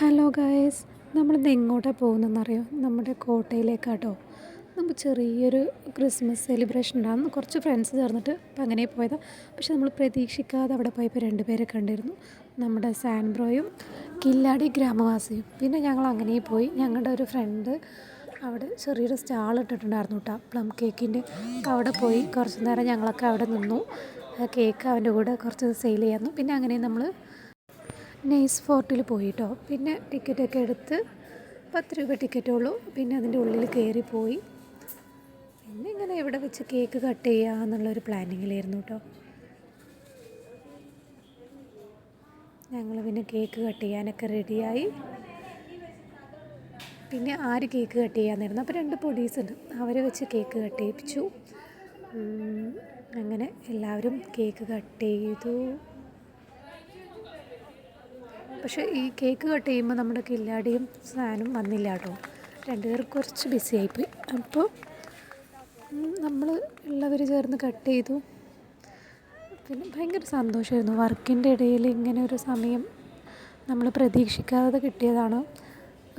Hello guys, നമ്മളിന്ന് എങ്ങോട്ടാണ് പോകുന്നതെന്നറിയോ? നമ്മുടെ കോട്ടയിലേക്കാട്ടോ. നമുക്ക് ചെറിയൊരു ക്രിസ്മസ് സെലിബ്രേഷൻ ഉണ്ടാകുന്നു, കുറച്ച് ഫ്രണ്ട്സ് ചേർന്നിട്ട്. അപ്പം അങ്ങനെ പോയതാണ്. പക്ഷെ നമ്മൾ പ്രതീക്ഷിക്കാതെ അവിടെ പോയപ്പോൾ രണ്ടുപേരെ കണ്ടിരുന്നു, നമ്മുടെ സാൻബ്രോയും കില്ലാടി ഗ്രാമവാസിയും. പിന്നെ ഞങ്ങൾ അങ്ങനെ പോയി. ഞങ്ങളുടെ ഒരു ഫ്രണ്ട് അവിടെ ചെറിയൊരു സ്റ്റാൾ ഇട്ടിട്ടുണ്ടായിരുന്നു കേട്ടോ, പ്ലം കേക്കിൻ്റെ. അവിടെ പോയി കുറച്ച് നേരം ഞങ്ങളൊക്കെ അവിടെ നിന്നു. കേക്ക് അവൻ്റെ കൂടെ കുറച്ച് സെയിൽ ചെയ്യായിരുന്നു. പിന്നെ അങ്ങനെ നമ്മൾ നൈസ് ഫോർട്ടിൽ പോയി കേട്ടോ. പിന്നെ ടിക്കറ്റൊക്കെ എടുത്ത് 10 രൂപ ടിക്കറ്റേ ഉള്ളൂ. പിന്നെ അതിൻ്റെ ഉള്ളിൽ കയറിപ്പോയി. പിന്നെ ഇങ്ങനെ ഇവിടെ വെച്ച് കേക്ക് കട്ട് ചെയ്യുക എന്നുള്ളൊരു പ്ലാനിങ്ങിലായിരുന്നു കേട്ടോ. ഞങ്ങൾ പിന്നെ കേക്ക് കട്ട് ചെയ്യാനൊക്കെ റെഡിയായി. പിന്നെ ആര് കേക്ക് കട്ട് ചെയ്യാമെന്നായിരുന്നു. അപ്പോൾ 2 പൊടീസ് ഉണ്ട്, അവരെ വെച്ച് കേക്ക് കട്ട് ചെയ്യിപ്പിച്ചു. അങ്ങനെ എല്ലാവരും കേക്ക് കട്ട് ചെയ്തു. പക്ഷേ ഈ കേക്ക് കട്ട് ചെയ്യുമ്പോൾ നമ്മുടെ കില്ലാടിയും സാനും വന്നില്ല കേട്ടോ. രണ്ടുപേർ കുറച്ച് ബിസി ആയിപ്പോയി. അപ്പോൾ നമ്മൾ ഉള്ളവർ ചേർന്ന് കട്ട് ചെയ്തു. പിന്നെ ഭയങ്കര സന്തോഷമായിരുന്നു. വർക്കിൻ്റെ ഇടയിൽ ഇങ്ങനെ ഒരു സമയം നമ്മൾ പ്രതീക്ഷിക്കാതെ കിട്ടിയതാണ്.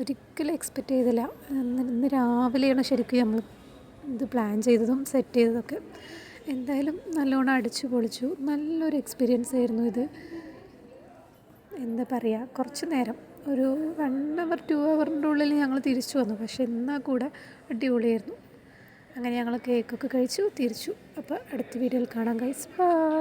ഒരിക്കലും എക്സ്പെക്റ്റ് ചെയ്തില്ല. ഇന്ന് രാവിലെയാണ് ശരിക്കും നമ്മൾ ഇത് പ്ലാൻ ചെയ്തതും സെറ്റ് ചെയ്തതൊക്കെ. എന്തായാലും നല്ലോണം അടിച്ചു പൊളിച്ചു. നല്ലൊരു എക്സ്പീരിയൻസ് ആയിരുന്നു ഇത്. എന്താ പറയുക, കുറച്ച് നേരം ഒരു 1 അവർ 2 അവറിൻ്റെ ഉള്ളിൽ ഞങ്ങൾ തിരിച്ചു വന്നു. പക്ഷെ എന്നാൽ കൂടെ അടിപൊളിയായിരുന്നു. അങ്ങനെ ഞങ്ങൾ കേക്കൊക്കെ കഴിച്ചു തിരിച്ചു. അപ്പോൾ അടുത്ത വീഡിയോയിൽ കാണാം ഗൈസ്. ബൈ.